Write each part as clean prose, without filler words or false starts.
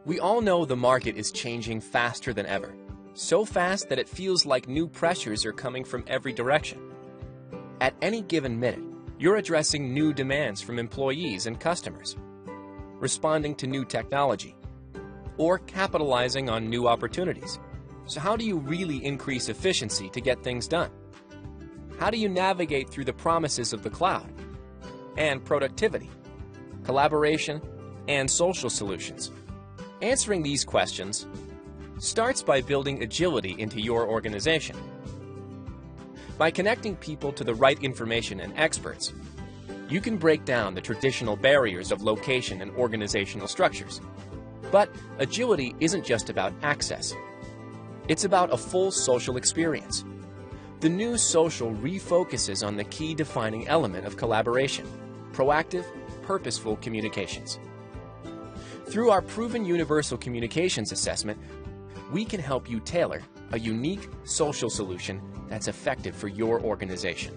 We all know the market is changing faster than ever. So fast that it feels like new pressures are coming from every direction. At any given minute, you're addressing new demands from employees and customers, responding to new technology, or capitalizing on new opportunities. So how do you really increase efficiency to get things done? How do you navigate through the promises of the cloud and productivity, collaboration, and social solutions? Answering these questions starts by building agility into your organization. By connecting people to the right information and experts, you can break down the traditional barriers of location and organizational structures. But agility isn't just about access. It's about a full social experience. The new social refocuses on the key defining element of collaboration: proactive, purposeful communications. Through our proven universal communications assessment, we can help you tailor a unique social solution that's effective for your organization.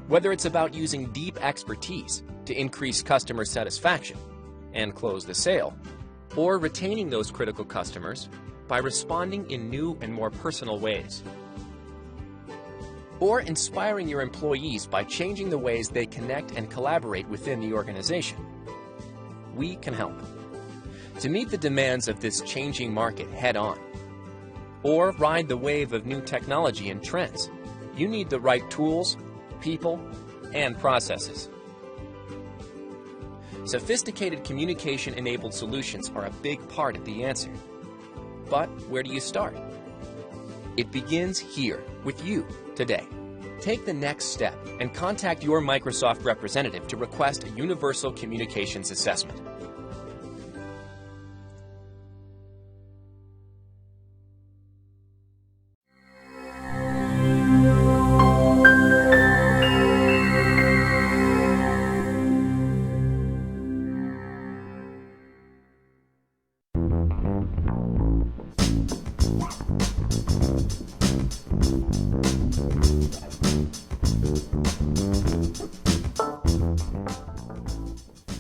Whether it's about using deep expertise to increase customer satisfaction and close the sale, or retaining those critical customers by responding in new and more personal ways, or inspiring your employees by changing the ways they connect and collaborate within the organization, we can help. To meet the demands of this changing market head-on, or ride the wave of new technology and trends, you need the right tools, people, and processes. Sophisticated communication-enabled solutions are a big part of the answer. But where do you start? It begins here, with you, today. Take the next step and contact your Microsoft representative to request a universal communications assessment.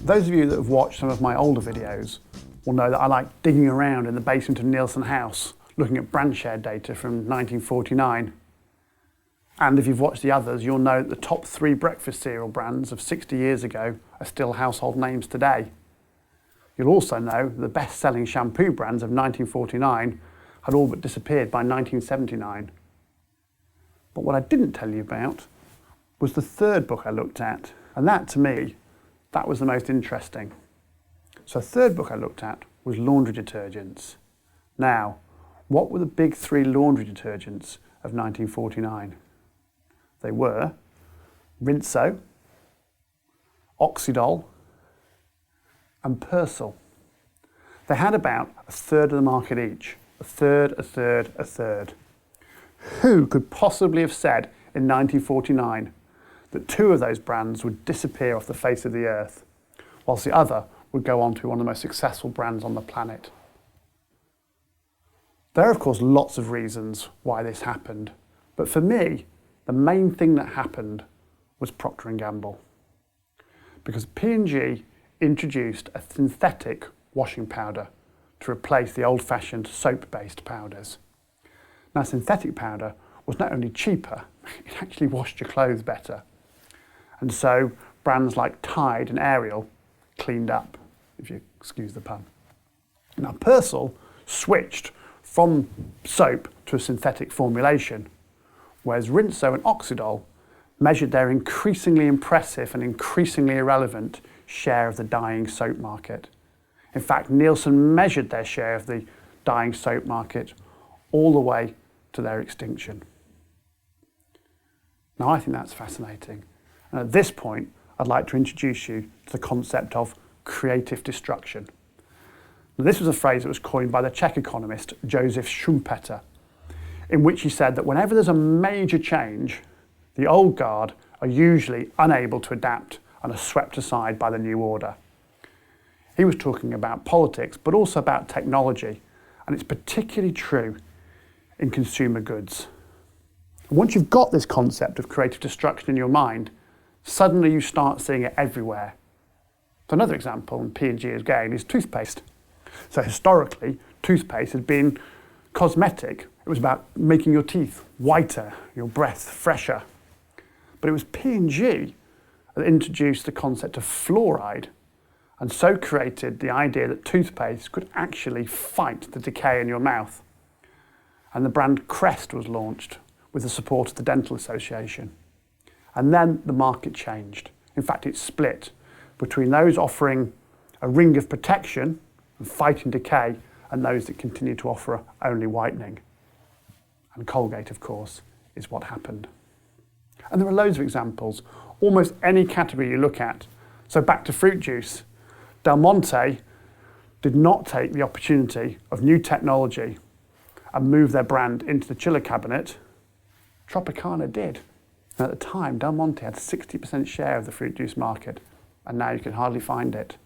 Those of you that have watched some of my older videos will know that I like digging around in the basement of Nielsen House, looking at brand share data from 1949. And if you've watched the others, you'll know that the top 3 breakfast cereal brands of 60 years ago are still household names today. You'll also know that the best-selling shampoo brands of 1949 had all but disappeared by 1979. But what I didn't tell you about was the third book I looked at, and that, to me, that was the most interesting. So the third book I looked at was laundry detergents. Now, what were the big 3 laundry detergents of 1949? They were Rinso, Oxydol, and Persil. They had about a third of the market each. A third, a third, a third. Who could possibly have said in 1949 that 2 of those brands would disappear off the face of the earth, whilst the other would go on to be one of the most successful brands on the planet? There are, of course, lots of reasons why this happened, but for me, the main thing that happened was Procter & Gamble. Because P&G introduced a synthetic washing powder to replace the old-fashioned soap-based powders. Now, synthetic powder was not only cheaper, it actually washed your clothes better. And so brands like Tide and Ariel cleaned up, if you excuse the pun. Now, Persil switched from soap to a synthetic formulation, whereas Rinso and Oxydol measured their increasingly impressive and increasingly irrelevant share of the dyeing soap market. In fact, Nielsen measured their share of the dyeing soap market all the way to their extinction. Now, I think that's fascinating. And at this point, I'd like to introduce you to the concept of creative destruction. Now, this was a phrase that was coined by the Czech economist Josef Schumpeter, in which he said that whenever there's a major change, the old guard are usually unable to adapt and are swept aside by the new order. He was talking about politics, but also about technology, and it's particularly true in consumer goods. And once you've got this concept of creative destruction in your mind, suddenly you start seeing it everywhere. So another example, and P&G again, is toothpaste. So historically, toothpaste had been cosmetic. It was about making your teeth whiter, your breath fresher. But it was P&G that introduced the concept of fluoride, and so created the idea that toothpaste could actually fight the decay in your mouth. And the brand Crest was launched with the support of the Dental Association. And then the market changed. In fact, it split between those offering a ring of protection and fighting decay and those that continue to offer only whitening. And Colgate, of course, is what happened. And there are loads of examples. Almost any category you look at. So back to fruit juice. Del Monte did not take the opportunity of new technology and move their brand into the chiller cabinet. Tropicana did. And at the time, Del Monte had 60% share of the fruit juice market, and now you can hardly find it.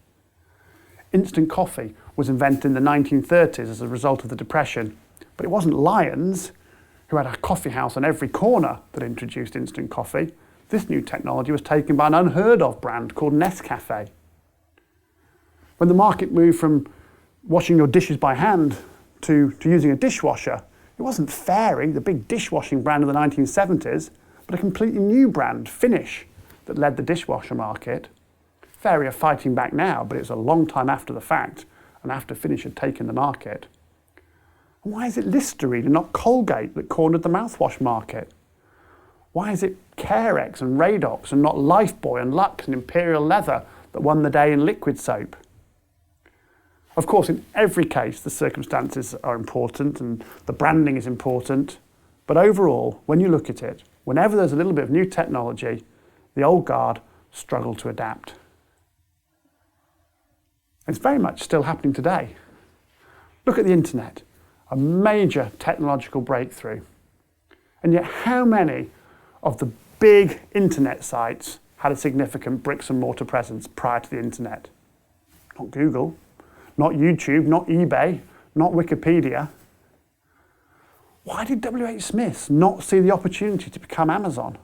Instant coffee was invented in the 1930s as a result of the Depression, but it wasn't Lyons, who had a coffee house on every corner, that introduced instant coffee. This new technology was taken by an unheard of brand called Nescafe. When the market moved from washing your dishes by hand to using a dishwasher, it wasn't Fairy, the big dishwashing brand of the 1970s, but a completely new brand, Finish, that led the dishwasher market. Fairy are fighting back now, but it's a long time after the fact and after Finish had taken the market. And why is it Listerine and not Colgate that cornered the mouthwash market? Why is it Carex and Radox and not Lifebuoy and Lux and Imperial Leather that won the day in liquid soap? Of course, in every case, the circumstances are important and the branding is important. But overall, when you look at it, whenever there's a little bit of new technology, the old guard struggle to adapt. It's very much still happening today. Look at the internet, a major technological breakthrough. And yet how many of the big internet sites had a significant bricks and mortar presence prior to the internet? Not Google, not YouTube, not eBay, not Wikipedia. Why did WH Smith not see the opportunity to become Amazon?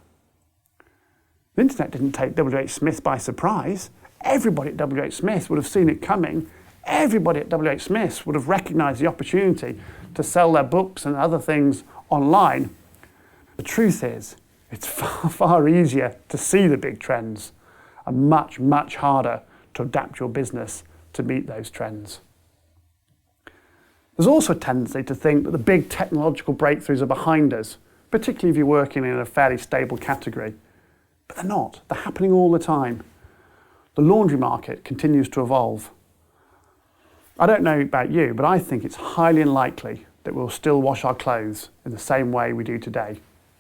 The internet didn't take WH Smith by surprise. Everybody at WH Smith would have seen it coming. Everybody at WH Smith would have recognized the opportunity to sell their books and other things online. The truth is, it's far, far easier to see the big trends and much, much harder to adapt your business to meet those trends. There's also a tendency to think that the big technological breakthroughs are behind us, particularly if you're working in a fairly stable category. But they're not. They're happening all the time. The laundry market continues to evolve. I don't know about you, but I think it's highly unlikely that we'll still wash our clothes in the same way we do today,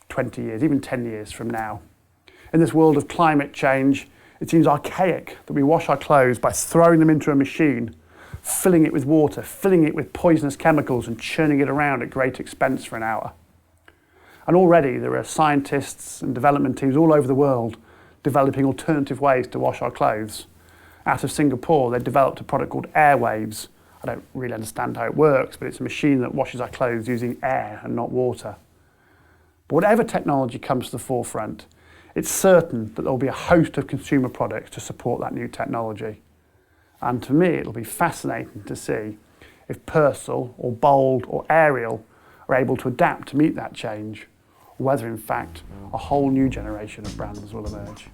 20 years, even 10 years from now. In this world of climate change, it seems archaic that we wash our clothes by throwing them into a machine, filling it with water, filling it with poisonous chemicals and churning it around at great expense for an hour. And already there are scientists and development teams all over the world developing alternative ways to wash our clothes. Out of Singapore, they developed a product called Airwaves. I don't really understand how it works, but it's a machine that washes our clothes using air and not water. But whatever technology comes to the forefront, it's certain that there will be a host of consumer products to support that new technology. And to me, it'll be fascinating to see if Persil or Bold or Ariel are able to adapt to meet that change, or whether in fact a whole new generation of brands will emerge.